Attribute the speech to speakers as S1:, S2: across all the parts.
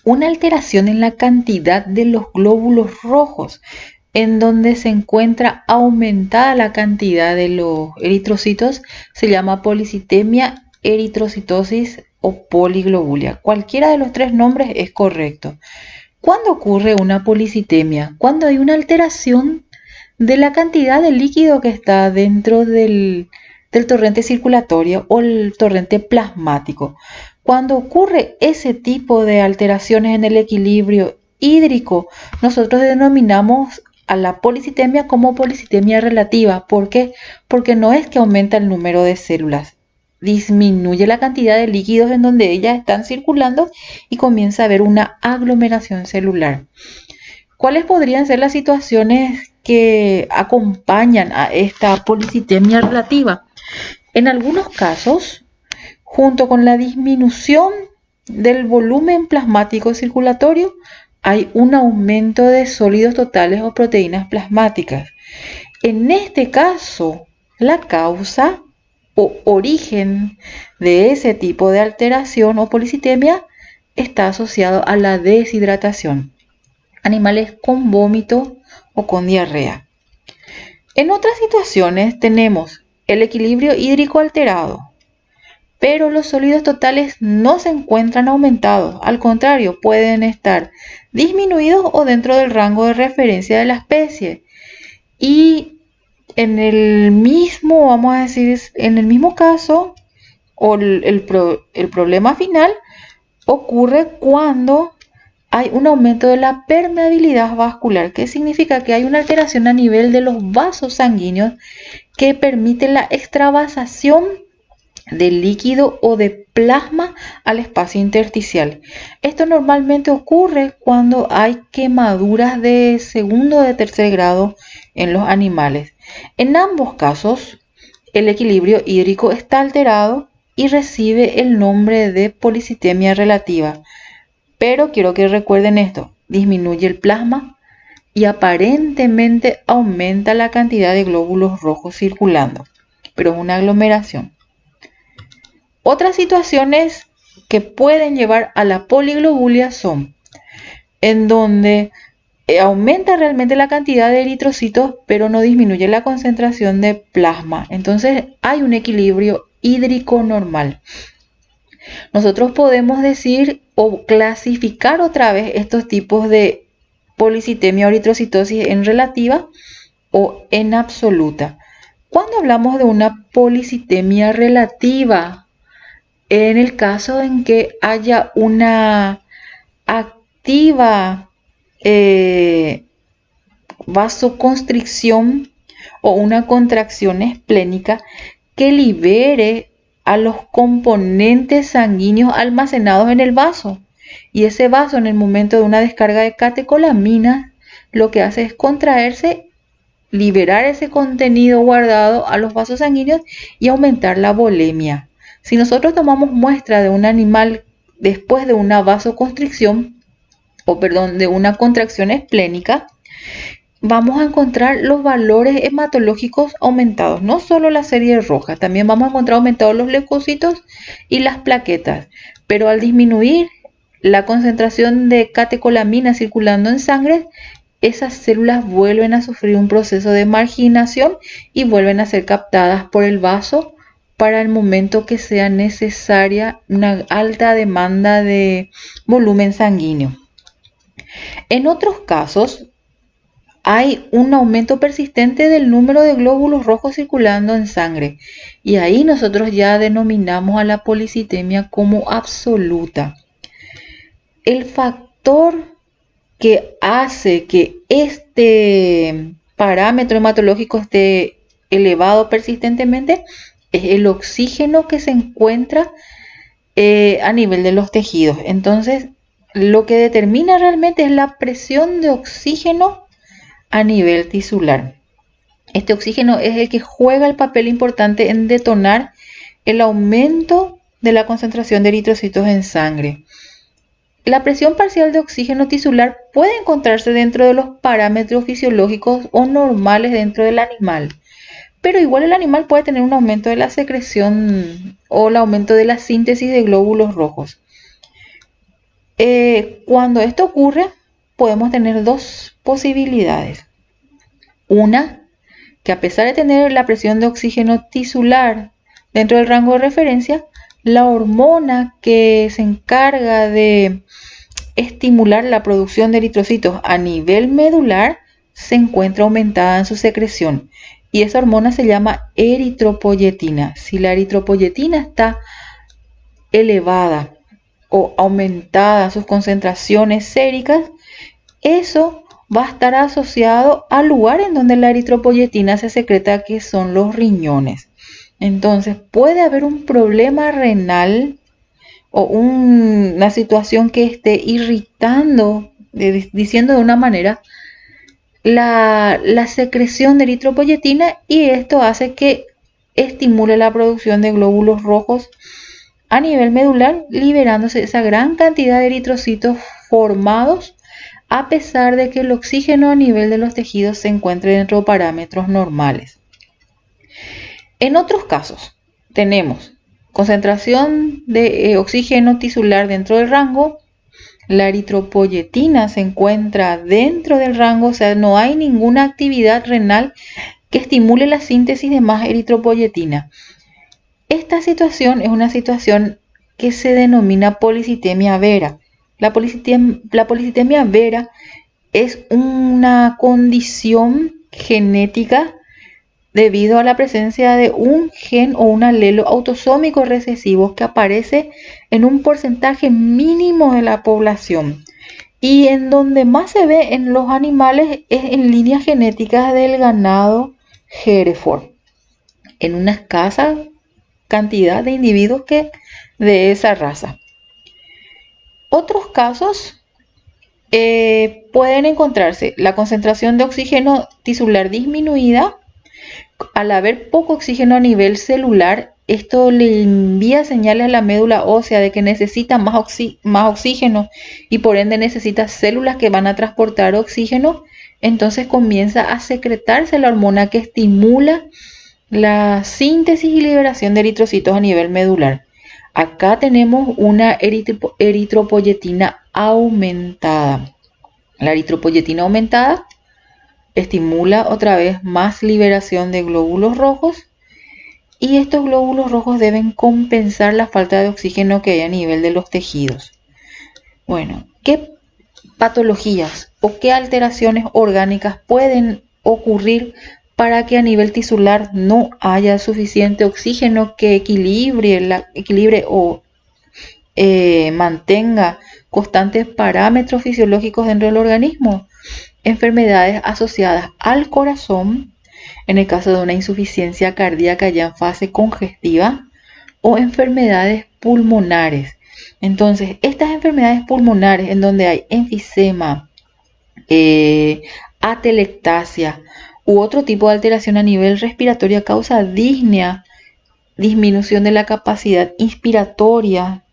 S1: una alteración en la cantidad de los glóbulos rojos, en donde se encuentra aumentada la cantidad de los eritrocitos, se llama policitemia, eritrocitosis o poliglobulia. Cualquiera de los tres nombres es correcto. ¿Cuándo ocurre una policitemia? Cuando hay una alteración de la cantidad de líquido que está dentro del torrente circulatorio o el torrente plasmático. Cuando ocurre ese tipo de alteraciones en el equilibrio hídrico, nosotros denominamos a la policitemia como policitemia relativa. ¿Por qué? Porque no es que aumenta el número de células, disminuye la cantidad de líquidos en donde ellas están circulando y comienza a haber una aglomeración celular. ¿Cuáles podrían ser las situaciones que acompañan a esta policitemia relativa? En algunos casos, junto con la disminución del volumen plasmático circulatorio, hay un aumento de sólidos totales o proteínas plasmáticas. En este caso, la causa o origen de ese tipo de alteración o policitemia está asociado a la deshidratación. Animales con vómito o con diarrea. En otras situaciones tenemos el equilibrio hídrico alterado, pero los sólidos totales no se encuentran aumentados, al contrario, pueden estar disminuidos o dentro del rango de referencia de la especie. Y en el mismo, vamos a decir, en el mismo caso, o el problema final ocurre cuando hay un aumento de la permeabilidad vascular, que significa que hay una alteración a nivel de los vasos sanguíneos que permite la extravasación de líquido o de plasma al espacio intersticial. Esto normalmente ocurre cuando hay quemaduras de segundo o de tercer grado en los animales. En ambos casos, el equilibrio hídrico está alterado y recibe el nombre de policitemia relativa. Pero quiero que recuerden esto, disminuye el plasma y aparentemente aumenta la cantidad de glóbulos rojos circulando, pero es una aglomeración. Otras situaciones que pueden llevar a la poliglobulia son en donde aumenta realmente la cantidad de eritrocitos, pero no disminuye la concentración de plasma. Entonces hay un equilibrio hídrico normal. Nosotros podemos decir o clasificar otra vez estos tipos de policitemia o eritrocitosis en relativa o en absoluta. Cuando hablamos de una policitemia relativa, en el caso en que haya una activa vasoconstricción o una contracción esplénica que libere a los componentes sanguíneos almacenados en el vaso. Y ese vaso, en el momento de una descarga de catecolaminas, lo que hace es contraerse, liberar ese contenido guardado a los vasos sanguíneos y aumentar la volemia. Si nosotros tomamos muestra de un animal después de una vasoconstricción, de una contracción esplénica, vamos a encontrar los valores hematológicos aumentados, no solo la serie roja, también vamos a encontrar aumentados los leucocitos y las plaquetas, pero al disminuir la concentración de catecolamina circulando en sangre, esas células vuelven a sufrir un proceso de marginación y vuelven a ser captadas por el vaso para el momento que sea necesaria una alta demanda de volumen sanguíneo. En otros casos, hay un aumento persistente del número de glóbulos rojos circulando en sangre y ahí nosotros ya denominamos a la policitemia como absoluta. El factor que hace que este parámetro hematológico esté elevado persistentemente es el oxígeno que se encuentra a nivel de los tejidos. Entonces, lo que determina realmente es la presión de oxígeno a nivel tisular. Este oxígeno es el que juega el papel importante en detonar el aumento de la concentración de eritrocitos en sangre. La presión parcial de oxígeno tisular puede encontrarse dentro de los parámetros fisiológicos o normales dentro del animal, pero igual el animal puede tener un aumento de la secreción o el aumento de la síntesis de glóbulos rojos. Cuando esto ocurre, podemos tener dos posibilidades. Una, que a pesar de tener la presión de oxígeno tisular dentro del rango de referencia, la hormona que se encarga de estimular la producción de eritrocitos a nivel medular se encuentra aumentada en su secreción. Y esa hormona se llama eritropoyetina. Si la eritropoyetina está elevada o aumentada sus concentraciones séricas, eso va a estar asociado al lugar en donde la eritropoyetina se secreta, que son los riñones. Entonces puede haber un problema renal o una situación que esté irritando, diciendo de una manera, la secreción de eritropoyetina, y esto hace que estimule la producción de glóbulos rojos a nivel medular, liberándose esa gran cantidad de eritrocitos formados, a pesar de que el oxígeno a nivel de los tejidos se encuentre dentro de parámetros normales. En otros casos, tenemos concentración de oxígeno tisular dentro del rango, la eritropoyetina se encuentra dentro del rango, o sea, no hay ninguna actividad renal que estimule la síntesis de más eritropoyetina. Esta situación es una situación que se denomina policitemia vera. La policitemia vera es una condición genética debido a la presencia de un gen o un alelo autosómico recesivo que aparece en un porcentaje mínimo de la población, y en donde más se ve en los animales es en líneas genéticas del ganado Hereford, en una escasa cantidad de individuos de esa raza. Otros casos pueden encontrarse la concentración de oxígeno tisular disminuida. Al haber poco oxígeno a nivel celular, esto le envía señales a la médula ósea de que necesita más oxígeno, y por ende necesita células que van a transportar oxígeno. Entonces comienza a secretarse la hormona que estimula la síntesis y liberación de eritrocitos a nivel medular. Acá tenemos una eritropoyetina aumentada. La eritropoyetina aumentada estimula otra vez más liberación de glóbulos rojos, y estos glóbulos rojos deben compensar la falta de oxígeno que hay a nivel de los tejidos. Bueno, ¿qué patologías o qué alteraciones orgánicas pueden ocurrir para que a nivel tisular no haya suficiente oxígeno que equilibre o mantenga constantes parámetros fisiológicos dentro del organismo? Enfermedades asociadas al corazón, en el caso de una insuficiencia cardíaca ya en fase congestiva, o enfermedades pulmonares. Entonces, estas enfermedades pulmonares en donde hay enfisema, atelectasia u otro tipo de alteración a nivel respiratorio causa disnea, disminución de la capacidad inspiratoria,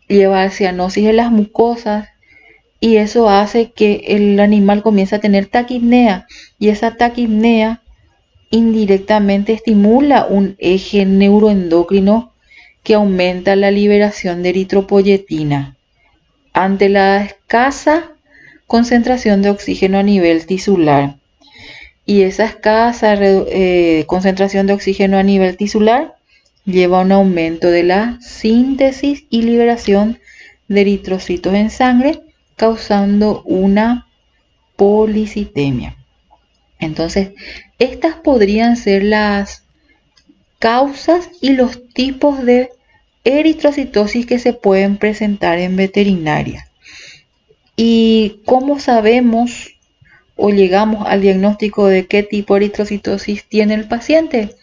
S1: lleva a cianosis de las mucosas, y eso hace que el animal comience a tener taquipnea, y esa taquipnea indirectamente estimula un eje neuroendocrino que aumenta la liberación de eritropoyetina. Ante la escasa concentración de oxígeno a nivel tisular, y esa escasa concentración de oxígeno a nivel tisular lleva a un aumento de la síntesis y liberación de eritrocitos en sangre, causando una policitemia. Entonces, estas podrían ser las causas y los tipos de eritrocitosis que se pueden presentar en veterinaria. ¿Y cómo sabemos o llegamos al diagnóstico de qué tipo de eritrocitosis tiene el paciente?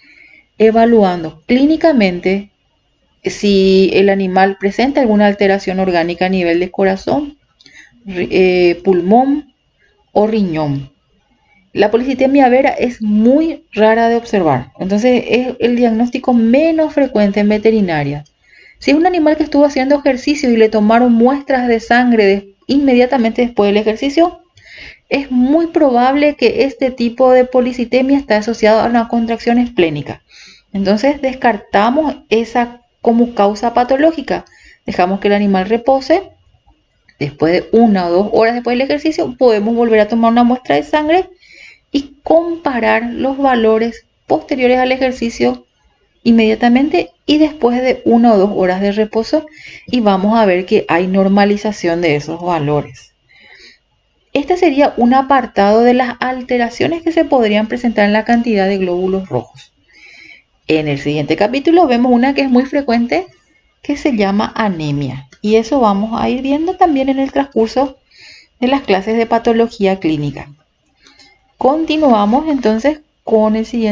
S1: Evaluando clínicamente si el animal presenta alguna alteración orgánica a nivel de corazón, pulmón o riñón. La policitemia vera es muy rara de observar, entonces es el diagnóstico menos frecuente en veterinaria. Si es un animal que estuvo haciendo ejercicio y le tomaron muestras de sangre inmediatamente después del ejercicio, es muy probable que este tipo de policitemia está asociado a una contracción esplénica. Entonces descartamos esa como causa patológica, dejamos que el animal repose Después de 1 o 2 horas después del ejercicio, podemos volver a tomar una muestra de sangre y comparar los valores posteriores al ejercicio inmediatamente y después de 1 o 2 horas de reposo, y vamos a ver que hay normalización de esos valores. Este sería un apartado de las alteraciones que se podrían presentar en la cantidad de glóbulos rojos. En el siguiente capítulo vemos una que es muy frecuente, que se llama anemia, y eso vamos a ir viendo también en el transcurso de las clases de patología clínica. Continuamos entonces con el siguiente